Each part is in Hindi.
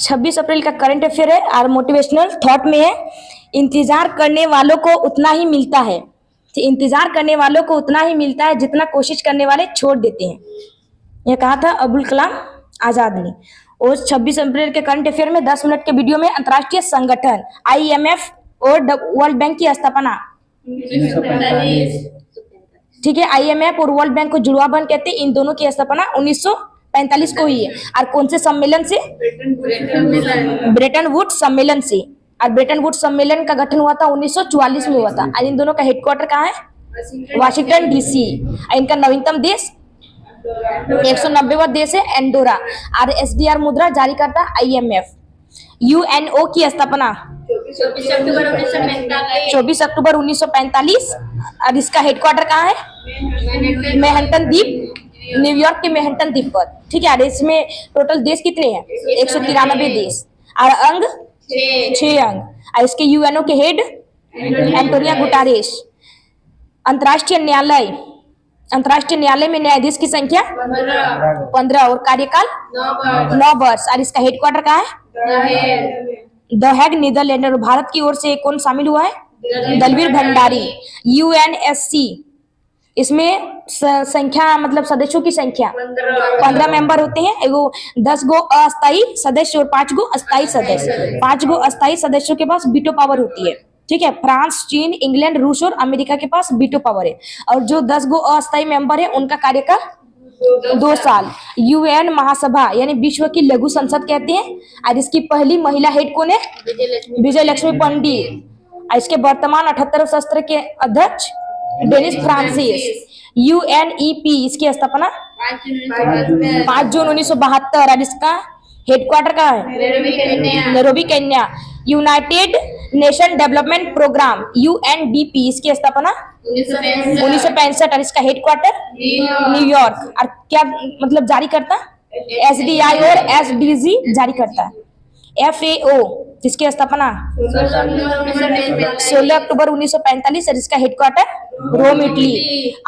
26 अप्रैल का करंट अफेयर है और मोटिवेशनल थॉट में है, इंतजार करने वालों को उतना ही मिलता है। इंतजार करने वालों को उतना ही मिलता है जितना कोशिश करने वाले छोड़ देते हैं। यह कहा था अब्दुल कलाम आजाद ने। और 26 अप्रैल के करंट अफेयर में 10 मिनट के वीडियो में अंतर्राष्ट्रीय संगठन IMF और वर्ल्ड बैंक की स्थापना। ठीक है, IMF और वर्ल्ड बैंक को जुड़वाबंद कहते हैं। इन दोनों की स्थापना 1945 को हुई है। और कौन से सम्मेलन से? ब्रेटन वुड्स सम्मेलन से। और ब्रेटन वुड्स सम्मेलन का गठन हुआ था 1944 में हुआ था। और इन दोनों का हेडक्वार्टर कहाँ है? Washington DC। इनका नवीनतम देश 190वां देश है एंडोरा। और SDR मुद्रा जारी करता IMF। UNO की स्थापना 24 अक्टूबर 1945। और इसका हेडक्वार्टर कहाँ है? मैनहट्टन द्वीप, न्यूयॉर्क के मैनहट्टन द्वीप पर। ठीक है, इसमें टोटल देश कितने हैं? 193 देश। और अंग 6 अंग। और इसके UNO के हेड एंटोनियो गुटेरेस। अंतर्राष्ट्रीय न्यायालय में न्यायाधीश की संख्या 15 और कार्यकाल 9 वर्ष। और इसका हेडक्वार्टर कहाँ है? The Hague, Netherlands. और भारत की ओर से कौन शामिल हुआ है? दलवीर भंडारी। UNSC, इसमें संख्या मतलब सदस्यों की संख्या 15 मेंबर होते हैं। एगो 10 गो अस्थायी सदस्य और 5 गो अस्थायी सदस्य। 5 गो अस्थायी सदस्यों के पास वीटो पावर होती है। ठीक है, फ्रांस, चीन, इंग्लैंड, रूस और अमेरिका के पास वीटो पावर है। और जो 10 गो अस्थायी मेंबर है उनका कार्यकाल 2 साल। UN महासभा यानी विश्व की लघु संसद कहते हैं। और इसकी पहली महिला हेड कौन है? विजय लक्ष्मी पंडित। और इसके वर्तमान 78 सत्र के अध्यक्ष डेनिस फ्रांसिस। UNEP, इसकी स्थापना 5 जून 1972। और इसका हेडक्वार्टर कहाँ है? Nairobi, Kenya. United Nation Development Programme UNDP, इसकी स्थापना 1965। और इसका हेडक्वार्टर न्यूयॉर्क। और क्या मतलब जारी करता? SDI और SDG जारी करता है। FAO, जिसकी स्थापना 16 अक्टूबर 1945। और इसका हेडक्वार्टर रोम, इटली।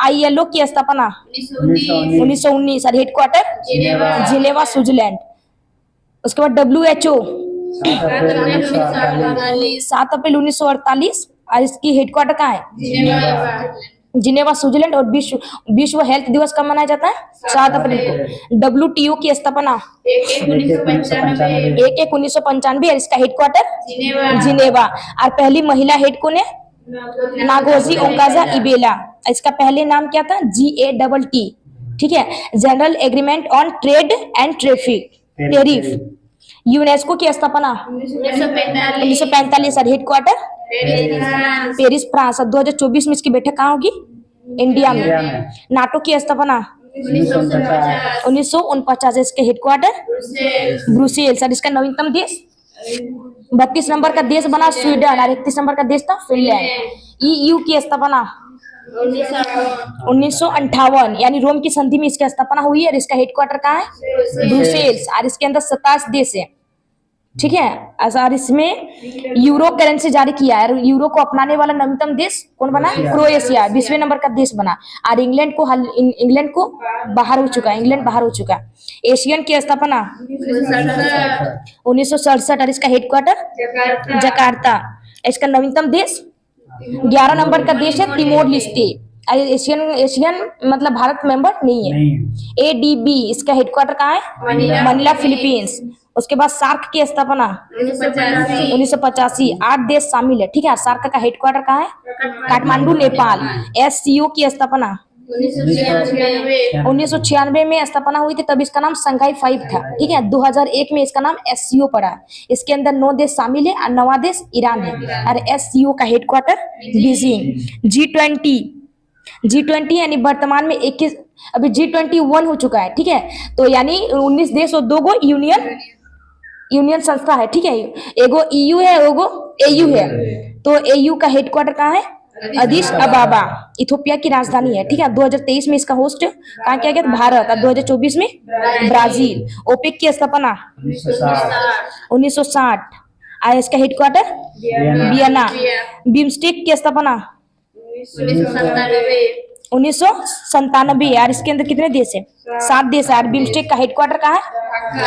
ILO की स्थापना 1919। और हेडक्वार्टर जिनेवा, स्विट्जरलैंड। उसके बाद WHO 7 अप्रैल 1948। और इसकी हेडक्वार्टर कहाँ है? Geneva, Switzerland. और विश्व हेल्थ दिवस कब मनाया जाता है? 7 अप्रैल को। WTO की स्थापना 1/1/1995। और इसका हेडक्वार्टर जिनेवा। और पहली महिला हेड कौन है? नागोजी ओंकाजा-इबेला। इसका पहले नाम क्या था? GATT। ठीक है, general agreement on trade and tariff. UNESCO की स्थापना 1945। और हेडक्वार्टर पेरिस, फ्रांस। 2024 में इसकी बैठक कहाँ होगी? इंडिया में। नाटो की स्थापना 1949। इसके हेडक्वार्टर ब्रुसेल्स। और इसका नवीनतम देश 32 नंबर का देश बना स्वीडन। और 31 नंबर का देश था फिनलैंड। EU की स्थापना 1958 यानी रोम की संधि में इसकी स्थापना हुई है। और इसका हेडक्वार्टर कहाँ है? ब्रुसेल्स। और इसके अंदर 27 देश है। ठीक है, और इसमें यूरो करेंसी जारी किया है। और यूरो को अपनाने वाला नवीनतम देश कौन बना? क्रोएशिया 20वें नंबर का देश बना। और इंग्लैंड को बाहर हो चुका है। इंग्लैंड बाहर हो चुका है। एशियन की स्थापना 1967। और इसका हेडक्वार्टर जकार्ता। इसका नवीनतम देश 11 नंबर का देश है तिमोर लेस्टे। एशियन मतलब भारत मेंबर नहीं है। ADB, इसका हेडक्वार्टर कहाँ है? Manila, Philippines. उसके बाद सार्क की स्थापना 1985। 8 देश शामिल है। ठीक है, सार्क का हेडक्वार्टर कहाँ है? काठमांडू, नेपाल। SCO की स्थापना 1996 में स्थापना हुई थी, तब इसका नाम संघाई 5 था। ठीक है, 2001 में इसका नाम SCO पड़ा। इसके अंदर 9 देश शामिल है और 9वां देश ईरान है। और SCO का हेडक्वार्टर बीजिंग। G20 यानी वर्तमान में 21, अभी G21 हो चुका है। ठीक है, तो यानी 19 देश और 2 गो यूनियन संस्था है। ठीक है, एगो EU है, एगो AU है। तो AU का हेडक्वार्टर कहाँ है? अदिस अबाबा, इथियोपिया की राजधानी है। ठीक है, 2023 में इसका होस्ट कहाँ किया गया था? भारत। और 2024 में ब्राजील। ओपेक की स्थापना 1960। और इसका हेडक्वार्टर वियना। बिम्स्टेक की स्थापना 1997। और इसके अंदर कितने देश है? 7 देश है। और बिम्स्टेक का हेडक्वार्टर कहाँ है?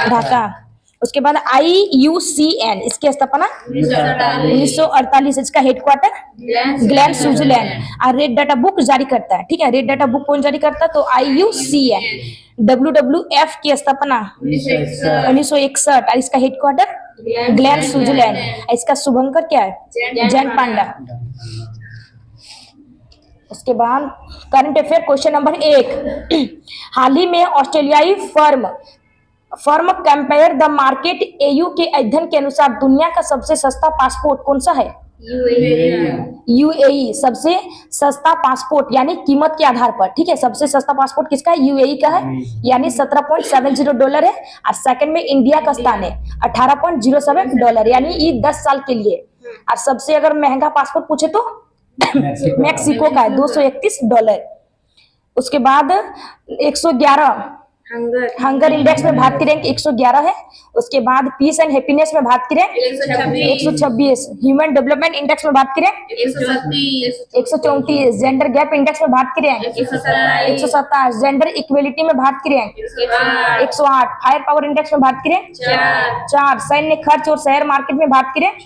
ढाका। उसके बाद IUCN, इसकी स्थापना 1948, इसका हेडक्वार्टर ग्लैन, स्विट्जरलैंड। और रेड डाटा बुक जारी करता है, ठीक है, रेड डाटा बुक कौन जारी करता है, तो IUCN। WWF की स्थापना 1961 और इसका हेडक्वार्टर ग्लैन, स्विट्जरलैंड। इसका शुभंकर क्या है, जैन पांडा। उसके बाद करंट अफेयर क्वेश्चन नंबर 1, हाल ही में ऑस्ट्रेलियाई firm compare the market AU के अध्ययन के अनुसार दुनिया का सबसे सस्ता पासपोर्ट कौन सा है, UAE। सबसे सस्ता पासपोर्ट यानी कीमत के आधार पर, ठीक है, सबसे सस्ता पासपोर्ट किसका है, UAE का है, यानी $17.70 है। और सेकंड में इंडिया का स्थान है $18.07, यानी ये 10 साल के लिए। और सबसे अगर महंगा पासपोर्ट पूछे तो मैक्सिको का है $231। उसके बाद 111 हंगर इंडेक्स में भारत की रैंक 111 है। उसके बाद पीस एंड हैप्पीनेस में भारत की रैंक 126। ह्यूमन डेवलपमेंट इंडेक्स में भारत की रैंक 134। जेंडर गैप इंडेक्स में भारत की रैंक 127। जेंडर इक्वेलिटी में भारत की रैंक 108। फायर पावर इंडेक्स में भारत की रैंक 4। सैन्य खर्च और शेयर मार्केट में भारत की रैंक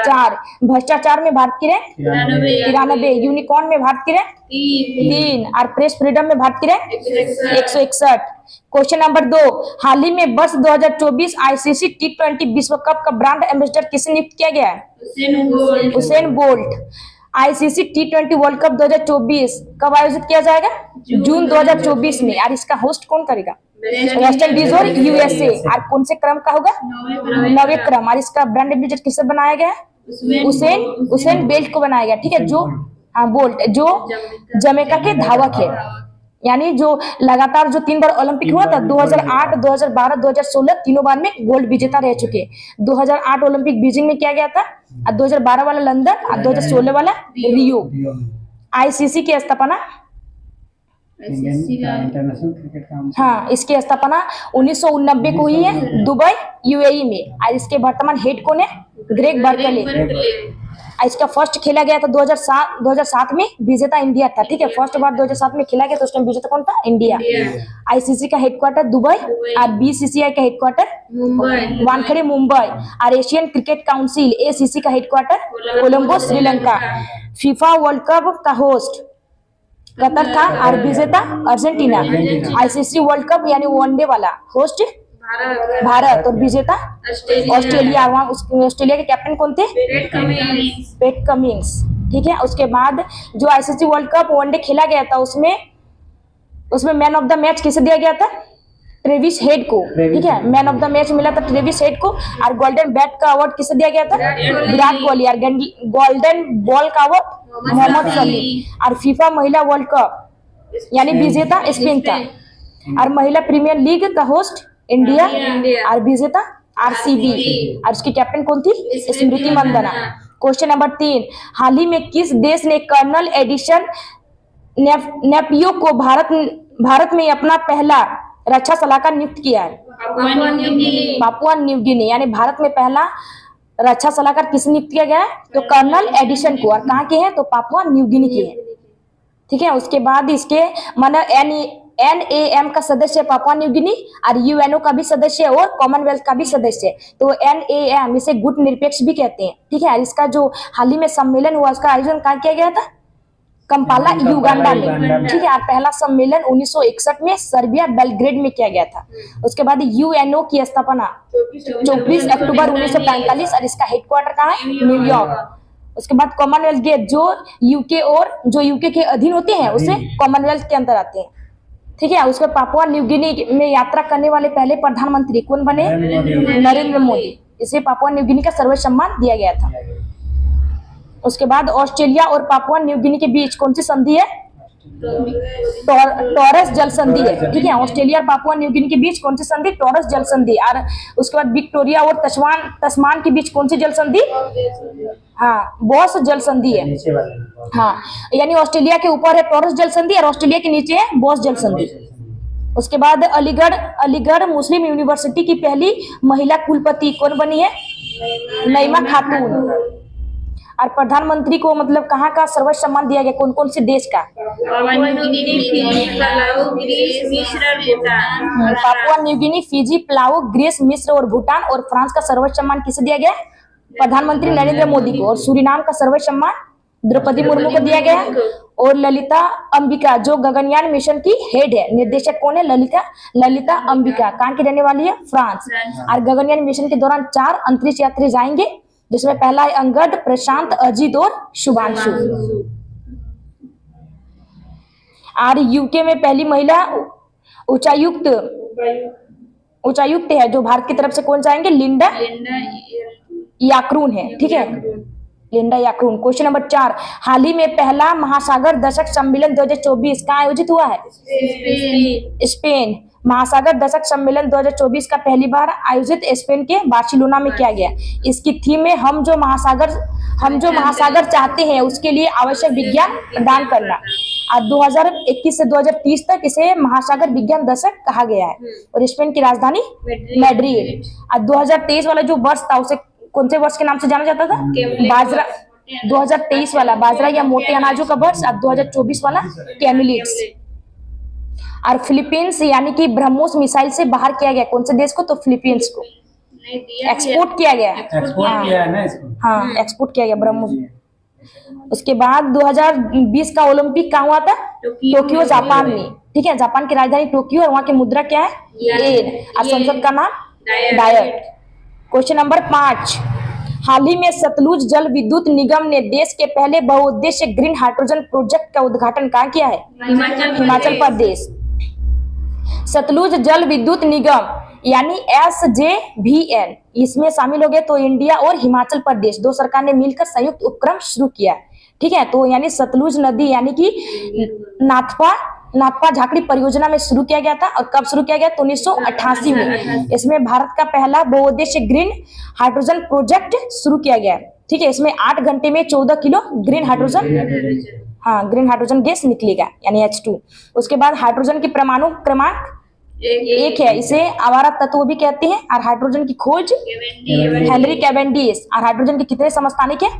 4। भ्रष्टाचार में भारत की रैंक 93। यूनिकॉर्न में भारत की रैंक 3। और प्रेस फ्रीडम में भारत की रैंक 161। क्वेश्चन नंबर 2, हाल ही में वर्ष 2024 ICC T20 विश्व कप का ब्रांड एम्बेसडर किसे नियुक्त किया गया है, Usain bolt. ICC T20 world cup 2024 कब आयोजित किया जाएगा, जून 2024 में। और इसका होस्ट कौन करेगा, वेस्ट इंडीज और USA। और कौन से क्रम का होगा, 9वें क्रम। और इसका ब्रांड एम्बेसडर किसे बनाया गया है, उसेन बेल्ट को बनाया गया, ठीक है, जो बोल्ट जो जमैका के धावक है, यानी जो लगातार जो 3 बार ओलंपिक हुआ था, 2008, 2012, 2016 तीनों बार में गोल्ड विजेता रह चुके। 2008 ओलंपिक बीजिंग में किया गया था, और 2012 वाला लंदन, और 2016 वाला रियो। ICC की स्थापना, हाँ, इसकी स्थापना 1989 को हुई है दुबई, UAE में। और इसके वर्तमान हेड कौन है, ग्रेग बर्कले। इसका फर्स्ट खेला गया था 2007 में, विजेता इंडिया था, ठीक है, फर्स्ट बार 2007 में खेला गया तो उस टाइम विजेता कौन था, इंडिया। ICC का हेडक्वार्टर दुबई, और BCCI का हेडक्वार्टर वानखेड़े, मुंबई। और एशियन क्रिकेट काउंसिल ACC का headquarter Colombo, Sri Lanka. FIFA world cup का होस्ट कतर था, और विजेता अर्जेंटीना। ICC वर्ल्ड कप यानी वनडे वाला होस्ट भारत, और विजेता ऑस्ट्रेलिया। वहाँ ऑस्ट्रेलिया के कैप्टन कौन थे, पैट कमिंग्स, ठीक है। उसके बाद जो ICC वर्ल्ड कप वनडे खेला गया था, उसमें मैन ऑफ द मैच किसे दिया गया था, ट्रेविस हेड को, ठीक है, मैन ऑफ द मैच मिला था ट्रेविस हेड को। और गोल्डन बैट का अवार्ड किसे दिया गया था, विराट कोहली। और गोल्डन बॉल का अवार्ड मोहम्मद शमी। और फीफा महिला वर्ल्ड कप यानी विजेता स्पेन था। और महिला प्रीमियर लीग का होस्ट इंडिया, और विजेता RCB। और उसकी कैप्टन कौन थी, स्मृति मंदाना। क्वेश्चन नंबर 3, हाल ही में किस देश ने कर्नल एडिसन नेपियो को भारत में अपना पहला रक्षा सलाहकार नियुक्त किया है, पापुआ न्यू गिनी। यानी भारत में पहला रक्षा सलाहकार किसे नियुक्त किया गया है, तो कर्नल एडिसन को। और कहाँ के हैं, तो पापुआ न्यू गिनी के हैं, ठीक है। उसके बाद इसके माना NAM का सदस्य पापुआ न्यू गिनी, और UNO का भी सदस्य और कॉमनवेल्थ का भी सदस्य। तो NAM इसे गुट निरपेक्ष भी कहते हैं, ठीक है। इसका जो हाल ही में सम्मेलन हुआ, उसका आयोजन कहाँ किया गया था, कंपाला, युगांडा में, ठीक है। और पहला सम्मेलन 1961 में सर्बिया बेलग्रेड में किया गया था। उसके बाद UNO की स्थापना 24 अक्टूबर 1945, और इसका हेडक्वार्टर कहाँ है, न्यूयॉर्क। उसके बाद कॉमनवेल्थ गेट जो यूके के अधीन होते हैं, उसे कॉमनवेल्थ के अंदर आते हैं, ठीक है। उसके पापुआ न्यू गिनी में यात्रा करने वाले पहले प्रधानमंत्री कौन बने, नरेंद्र मोदी। इसे पापुआ न्यू गिनी का सर्वोच्च सम्मान दिया गया था। उसके बाद ऑस्ट्रेलिया और पापुआ न्यू गिनी के बीच कौन सी संधि है, टॉरस जल संधि है, ठीक है। ऑस्ट्रेलिया और पापुआ न्यू गिनी के बीच कौन सी संधि, टॉरस जल संधि। और उसके बाद विक्टोरिया और तस्मान के बीच कौन सी जल संधि, हाँ, बॉस जल संधि है, हाँ। यानी ऑस्ट्रेलिया के ऊपर है टॉरस जल संधि, और ऑस्ट्रेलिया के नीचे है बॉस जल संधि। उसके बाद अलीगढ़ मुस्लिम यूनिवर्सिटी की पहली महिला कुलपति कौन बनी है, नईमा खातून। और प्रधानमंत्री को मतलब कहाँ का सर्वोच्च सम्मान दिया गया, कौन कौन से देश का? Papua New Guinea, Fiji, Palau, Greece, मिस्र और भूटान। और फ्रांस का सर्वोच्च सम्मान किसे दिया गया? प्रधानमंत्री नरेंद्र मोदी को। और सूरीनाम का सर्वोच्च सम्मान द्रौपदी मुर्मू को दिया गया। और ललिता अंबिका जो गगनयान मिशन की हेड है, निर्देशक कौन है? ललिता अंबिका। कहाँ की रहने वाली है? फ्रांस। और गगनयान मिशन के दौरान 4 अंतरिक्ष यात्री जाएंगे, जिसमें पहला है अंगद, प्रशांत, अजीत और शुभांशु। और यूके में पहली महिला उच्चायुक्त है जो भारत की तरफ से कौन जाएंगे? लिंडा याकरून है, ठीक है, लिंडा याकरून। क्वेश्चन नंबर 4, हाल ही में पहला महासागर दशक सम्मेलन 2024 कहाँ आयोजित हुआ है? स्पेन। महासागर दशक सम्मेलन 2024 का पहली बार आयोजित स्पेन के बार्सिलोना में किया गया। इसकी थीम है हम जो महासागर चाहते हैं उसके लिए आवश्यक विज्ञान प्रदान करना। और 2021 से 2030 तक इसे महासागर विज्ञान दशक कहा गया है। और स्पेन की राजधानी मैड्रिड। और 2023 वाला जो वर्ष था उसे कौन से वर्ष के नाम से जाना जाता था? बाजरा। 2023 वाला बाजरा या मोटे अनाजों का वर्ष। और 2024 वाला कैमिलिट्स। और फिलीपींस यानी कि ब्रह्मोस मिसाइल से बाहर किया गया, कौन से देश को? तो फिलीपींस को एक्सपोर्ट किया गया। एक्सपोर्ट किया है ना इसको? हाँ, एक्सपोर्ट किया गया ब्रह्मोस। उसके बाद 2020 का ओलंपिक कहाँ हुआ था? टोक्यो, जापान में, ठीक है। जापान की राजधानी टोक्यो और वहाँ की मुद्रा क्या है? येन। और संसद का नाम डायट। क्वेश्चन नंबर 5, हाल ही में सतलुज जल विद्युत निगम ने देश के पहले बहुउद्देश्य ग्रीन हाइड्रोजन प्रोजेक्ट का उद्घाटन कहाँ किया है? हिमाचल प्रदेश। सतलुज जल विद्युत निगम यानी SJVN इसमें शामिल हो गए तो इंडिया और हिमाचल प्रदेश दो सरकार ने मिलकर संयुक्त उपक्रम शुरू किया, ठीक है। तो यानी सतलुज नदी यानी कि नाथपा झाकड़ी परियोजना में शुरू किया गया था। और कब शुरू किया गया? तो 1988 में। इसमें भारत का पहला बहुउद्देश्य ग्रीन हाइड्रोजन प्रोजेक्ट शुरू किया गया, ठीक है। इसमें 8 घंटे में 14 किलो ग्रीन हाइड्रोजन गैस निकलेगा यानी H2। उसके बाद हाइड्रोजन की परमाणु क्रमांक 1 है, इसे आवारा तत्व भी कहते हैं। और हाइड्रोजन की खोज हेनरी कैवेंडिश। और हाइड्रोजन के कितने समस्थानिक है?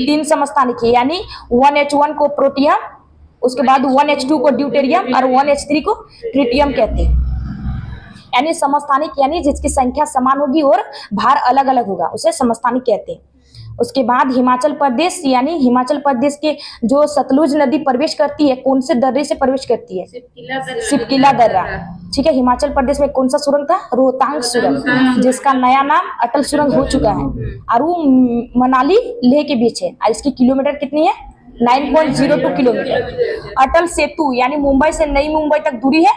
3 समस्थानिक है, यानी 1H1 को प्रोटियम, उसके बाद 1H2 को ड्यूटेरियम और 1H3 को ट्रिटियम कहते हैं। यानी समस्थानिक यानी जिसकी संख्या समान होगी और भार अलग अलग होगा, उसे समस्थानिक कहते हैं। उसके बाद हिमाचल प्रदेश यानी हिमाचल प्रदेश के जो सतलुज नदी प्रवेश करती है कौन से दर्रे से प्रवेश करती है? सिपकिला दर्रा, ठीक है। हिमाचल प्रदेश में कौन सा सुरंग था? रोहतांग सुरंग, जिसका नया नाम अटल सुरंग हो चुका है। और वो मनाली लेह के बीच है। और इसकी किलोमीटर कितनी है? 9.02 किलोमीटर। अटल सेतु यानी मुंबई से नई मुंबई तक दूरी है।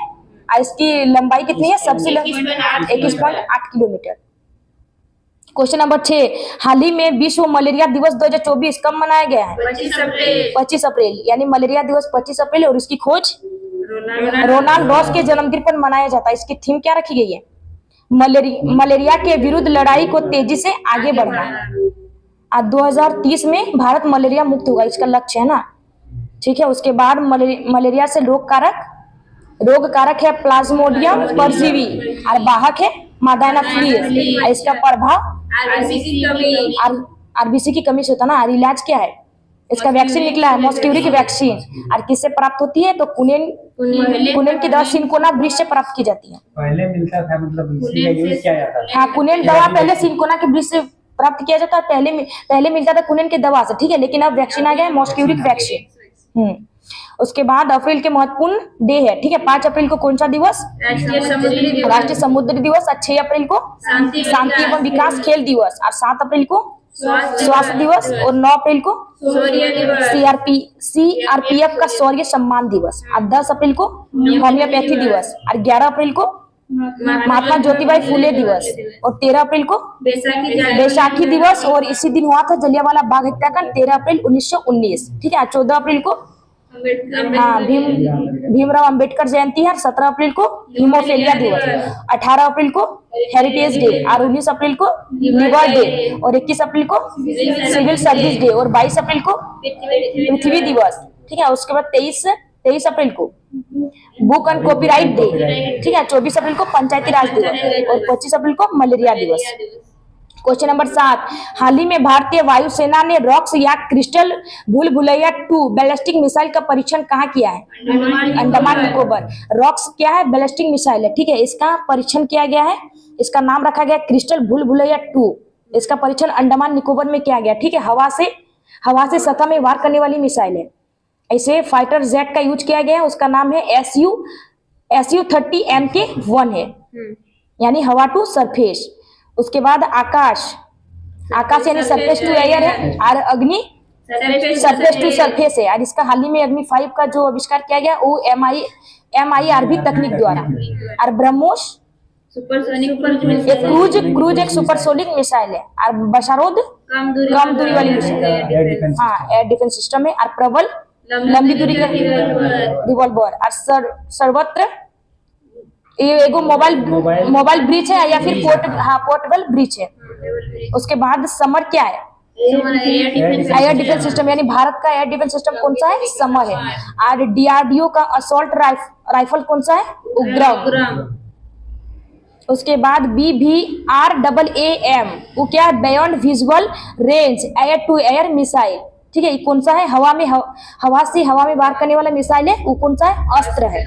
और इसकी लंबाई कितनी है? सबसे 21.8 किलोमीटर। क्वेश्चन नंबर 6, हाल ही में विश्व मलेरिया दिवस 2024 कब मनाया गया है? 25 अप्रैल, यानी मलेरिया दिवस 25 अप्रैल। और इसकी खोज रोनाल्ड रॉस के जन्मदिन पर मनाया जाता है। इसकी थीम क्या रखी गई है? मलेरिया के विरुद्ध लड़ाई को तेजी से आगे बढ़ना। आज 2030 में भारत मलेरिया मुक्त होगा, इसका लक्ष्य है ना, ठीक है। उसके बाद मलेरिया से रोग कारक है प्लाज्मोडियम परजीवी और वाहक है मादाना फ्लीज। इसका प्रभाव आरबीसी की कमी से होता है ना। और इलाज क्या है? इसका वैक्सीन निकला है, मॉस्क्यूरी की वैक्सीन। और किससे प्राप्त होती है? तो कुनेन की दवा सिंकोना वृक्ष से प्राप्त की जाती है। पहले मिलता था, मतलब इसी का यूज किया जाता था। हाँ, कुनेन दवा पहले सिंकोना के वृक्ष से प्राप्त किया जाता है। पहले मिलता था कुनेन के दवा से, ठीक है। लेकिन अब वैक्सीन आ गया है, मॉस्क्यूरिक वैक्सीन। उसके बाद अप्रैल के महत्वपूर्ण डे है, ठीक है। 5 अप्रैल को कौन सा दिवस? राष्ट्रीय समुद्री दिवस। 6 अप्रैल को शांति एवं विकास खेल दिवस। और 7 अप्रैल को स्वास्थ्य दिवस। और 9 अप्रैल को CRPF का शौर्य सम्मान दिवस। और 10 अप्रैल को होम्योपैथी दिवस। और 11 अप्रैल को महात्मा ज्योतिबाई फुले दिवस। और 13 अप्रैल को बैसाखी दिवस। और इसी दिन हुआ था जलियांवाला बाग हत्याकांड, 13 अप्रैल 1919, ठीक है। 14 अप्रैल को भीमराव अंबेडकर जयंती है। 17 अप्रैल को हीमोफीलिया दिवस। 18 अप्रैल को हेरिटेज डे। और 19 अप्रैल को लिवर डे। और 21 अप्रैल को सिविल सर्विस डे। और 22 अप्रैल को पृथ्वी दिवस, ठीक है। उसके बाद 23 अप्रैल को बुक एंड कॉपीराइट डे, ठीक है। 24 अप्रैल को पंचायती राज दिवस। और 25 अप्रैल को मलेरिया दिवस। क्वेश्चन नंबर 7, हाल ही में भारतीय वायुसेना ने रॉक्स या क्रिस्टल भूल भुलैया 2 बैलिस्टिक मिसाइल का परीक्षण कहाँ किया है? अंडमान निकोबार। रॉक्स क्या है? बैलिस्टिक मिसाइल है, ठीक है। इसका परीक्षण किया गया है, इसका नाम रखा गया क्रिस्टल भूल भुलैया 2। इसका परीक्षण अंडमान निकोबार में किया गया, ठीक है। हवा से सतह में वार करने वाली मिसाइल है। ऐसे फाइटर जेट का यूज किया गया है, उसका नाम है SU-30 MK1 है, यानी हवा टू सरफेस। उसके बाद आकाश यानी सरफेस टू एयर है, और अग्नि सरफेस टू सरफेस है। और इसका हाल ही में अग्नि 5 का जो आविष्कार किया गया वो MIRV तकनीक द्वारा। और ब्रह्मोस क्रूज एक सुपरसोनिक मिसाइल है। और बशारोद कम दूरी वाली मिसाइल है, हाँ, एयर डिफेंस सिस्टम है। और प्रबल लंबी दूरी का रिवॉल्वर। और सर्वत्र ये एगो मोबाइल ब्रिज है या फिर पोर्टेबल ब्रिज है। उसके बाद समर क्या है? एयर डिफेंस सिस्टम, यानी भारत का एयर डिफेंस सिस्टम कौन सा है? समर है। और DRDO का असॉल्ट राइफल कौन सा है? उग्रम। उसके बाद BVRAAM, वो क्या है? Beyond visual range air to air missile, ठीक है। ये कौन सा है? हवा से हवा में वार करने वाला मिसाइल है, वो कौन सा है? अस्त्र है।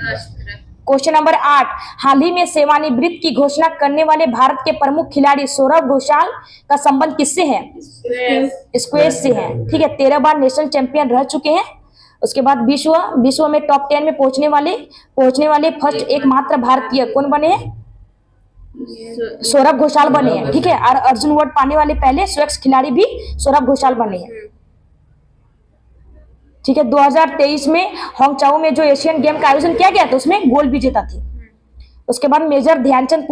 क्वेश्चन नंबर 8, हाल ही में सेवानिवृत्त की घोषणा करने वाले भारत के प्रमुख खिलाड़ी सौरभ घोषाल का संबंध किससे है? स्क्वैश से है, ठीक है। 13 बार नेशनल चैंपियन रह चुके हैं। उसके बाद विश्व में टॉप 10 में पहुंचने वाले फर्स्ट एकमात्र भारतीय कौन बने हैं? सौरभ घोषाल बने हैं, ठीक है। और अर्जुन अवार्ड पाने वाले पहले स्वैक्स खिलाड़ी भी सौरभ घोषाल बने हैं, ठीक है। 2023 में हांगकांग में जो एशियन गेम का आयोजन किया गया था उसमें गोल्ड विजेता थे। उसके बाद मेजर ध्यानचंद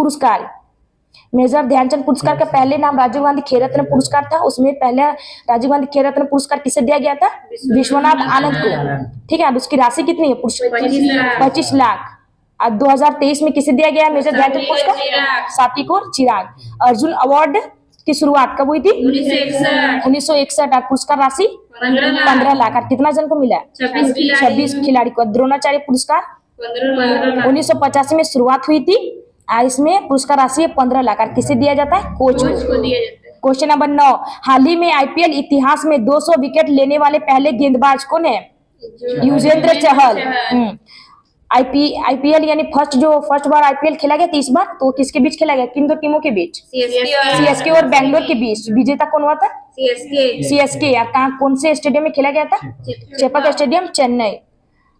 पुरस्कार का पहले नाम राजीव गांधी खेल रत्न पुरस्कार था। उसमें पहले राजीव गांधी खेल रत्न पुरस्कार किसे दिया गया था? विश्वनाथ आनंद को, ठीक है। अब उसकी राशि कितनी है? 25 लाख। और 2023 में किसे दिया गया मेजर ध्यानचंद पुरस्कार? सात्विक और चिराग। अर्जुन अवार्ड की शुरुआत कब हुई थी? 1961। और पुरस्कार राशि 15 लाख। और कितना जन को मिला? 26 खिलाड़ी को। द्रोणाचार्य पुरस्कार 1985 में शुरुआत हुई थी, और इसमें पुरस्कार राशि 15 लाख। और किसे दिया जाता है? कोच को। क्वेश्चन नंबर 9, हाल ही में IPL इतिहास में 200 विकेट लेने वाले पहले गेंदबाज कौन है? युजवेंद्र चहल। IPL यानी फर्स्ट बार IPL खेला गया 30 बार, तो किसके बीच खेला गया? किन दो टीमों के बीच? CSK और बैंगलोर के बीच। विजेता कौन हुआ था? CSK। कौन से स्टेडियम में खेला गया था? चेपक स्टेडियम, चेन्नई।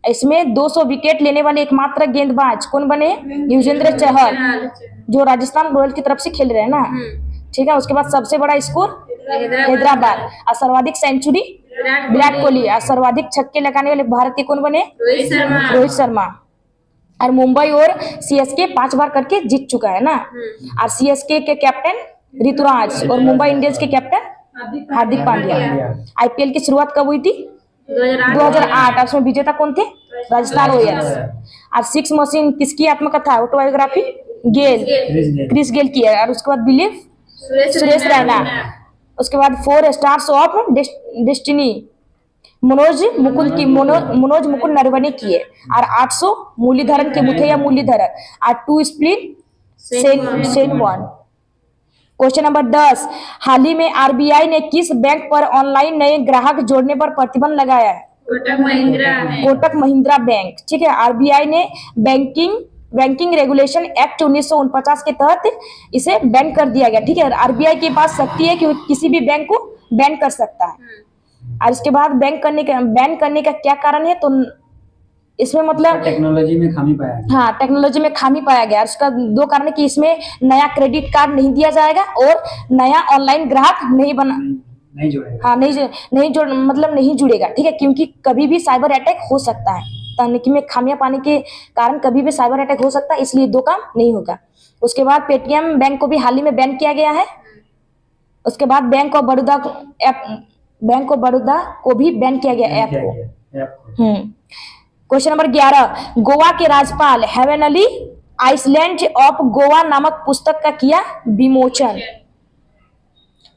इसमें 200 विकेट लेने वाले एकमात्र गेंदबाज कौन बने? युजवेंद्र चहल, जो राजस्थान रॉयल की तरफ से खेल रहे हैं ना, ठीक है। उसके बाद सबसे बड़ा स्कोर हैदराबाद। और सर्वाधिक सेंचुरी विराट कोहली। और सर्वाधिक छक्के लगाने वाले भारतीय कौन बने? रोहित शर्मा। और मुंबई और CSK 5 बार करके जीत चुका है ना। और CSK के कैप्टन ऋतुराज और मुंबई इंडियंस के कैप्टन हार्दिक पांड्या। IPL की शुरुआत कब हुई थी? 2008। और उसमें विजेता कौन थे? राजस्थान रॉयल्स। और 6 मशीन किसकी आत्मकथा ऑटोबायोग्राफी? क्रिस गेल की है। और उसके बाद बिलीव सुरेश रैना। उसके बाद 4 stars of destiny Manoj Mukund Naravane की है। और 800 मुरलीधरन के मुथैया मुरलीधरन। और 2 स्प्लिट सेन 1। क्वेश्चन नंबर 10, हाल ही में RBI ने किस बैंक पर ऑनलाइन नए ग्राहक जोड़ने पर प्रतिबंध लगाया है? कोटक महिंद्रा बैंक, ठीक है। RBI ने बैंकिंग रेगुलेशन एक्ट 1949 के तहत इसे बैन कर दिया गया, ठीक है। RBI के पास शक्ति है कि वो किसी भी बैंक को बैन कर सकता है। और इसके बाद बैन करने का क्या कारण है? तो इसमें मतलब टेक्नोलॉजी में खामी पाया गया। हाँ, टेक्नोलॉजी में खामी पाया गया। उसका 2 कारण है कि इसमें नया क्रेडिट कार्ड नहीं दिया जाएगा और नया ऑनलाइन ग्राहक नहीं जुड़ेगा। हाँ, नहीं जुड़ेगा, ठीक है। क्योंकि कभी भी साइबर अटैक हो सकता है, तकनीकी में खामियां पाने के कारण कभी भी साइबर अटैक हो सकता है, इसलिए 2 काम नहीं होगा। उसके बाद पेटीएम बैंक को भी हाल ही में बैन किया गया है। उसके बाद बैंक ऑफ बड़ौदा को भी बैन किया गया ऐप को। क्वेश्चन नंबर 11, गोवा के राज्यपाल हेवेनली आइसलैंड ऑफ गोवा नामक पुस्तक का किया विमोचन।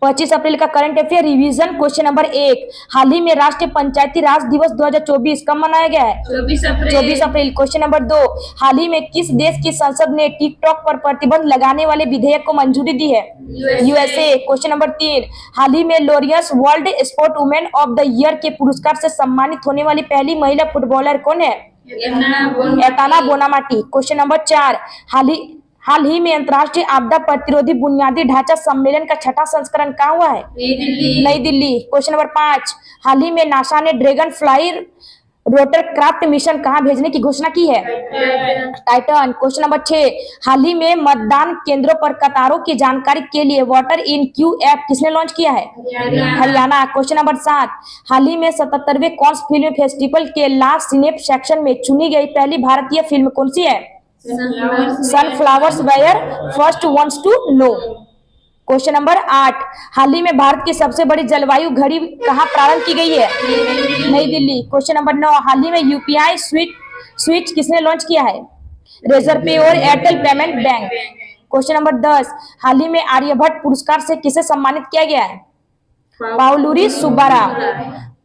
25 अप्रैल का current affair revision. Question number 1, हाल ही में राष्ट्रीय पंचायती राज दिवस 2024 कब मनाया गया है? 24 अप्रैल। क्वेश्चन नंबर 2, हाल ही में किस देश की संसद ने टिकटॉक पर प्रतिबंध लगाने वाले विधेयक को मंजूरी दी है? यूएसए। क्वेश्चन नंबर 3, हाल ही में Laureus world sport women of the year के पुरस्कार से सम्मानित होने वाली पहली महिला फुटबॉलर कौन है? एताना बोनामाटी। क्वेश्चन नंबर 4, हाल ही में अंतर्राष्ट्रीय आपदा प्रतिरोधी बुनियादी ढांचा सम्मेलन का 6ठा संस्करण कहाँ हुआ है? नई दिल्ली। क्वेश्चन नंबर 5, हाल ही में नासा ने ड्रैगन फ्लाई रोटरक्राफ्ट मिशन कहाँ भेजने की घोषणा की है? टाइटन। क्वेश्चन नंबर 6, हाल ही में मतदान केंद्रों पर कतारों की जानकारी के लिए वोटर इन क्यू ऐप किसने लॉन्च किया है? हरियाणा। क्वेश्चन नंबर 7, हाल ही में 77वें कांस फिल्म फेस्टिवल के ला सिनेप सेक्शन में चुनी गई पहली भारतीय फिल्म कौन सी है? Sunflowers where first ones to know. Question number 8, हाल ही में भारत की सबसे बड़ी जलवायु घड़ी कहाँ प्रारंभ की गई है? नई दिल्ली। क्वेश्चन नंबर 9, हाल ही में यूपीआई स्विच किसने लॉन्च किया है? रेजर पे और Airtel payment bank. Question number 10, हाल ही में आर्यभट्ट पुरस्कार से किसे सम्मानित किया गया है? पाउलुरी सुब्बाराव।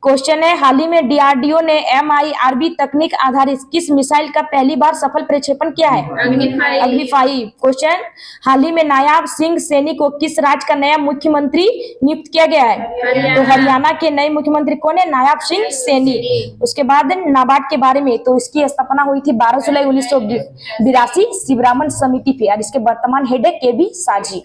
क्वेश्चन है, हाल ही में डीआरडीओ ने MIRV तकनीक आधारित किस मिसाइल का पहली बार सफल प्रक्षेपण किया है? अग्नि 5। क्वेश्चन, हाल ही में नायाब सिंह सैनी को किस राज्य का नया मुख्यमंत्री नियुक्त किया गया है? तो हरियाणा के नए मुख्यमंत्री कौन है? नायाब सिंह सैनी। उसके बाद नाबार्ड के बारे में, तो इसकी स्थापना हुई थी 12 जुलाई 1982 शिवरामन समिति पे, और इसके वर्तमान हेड है KB साजी।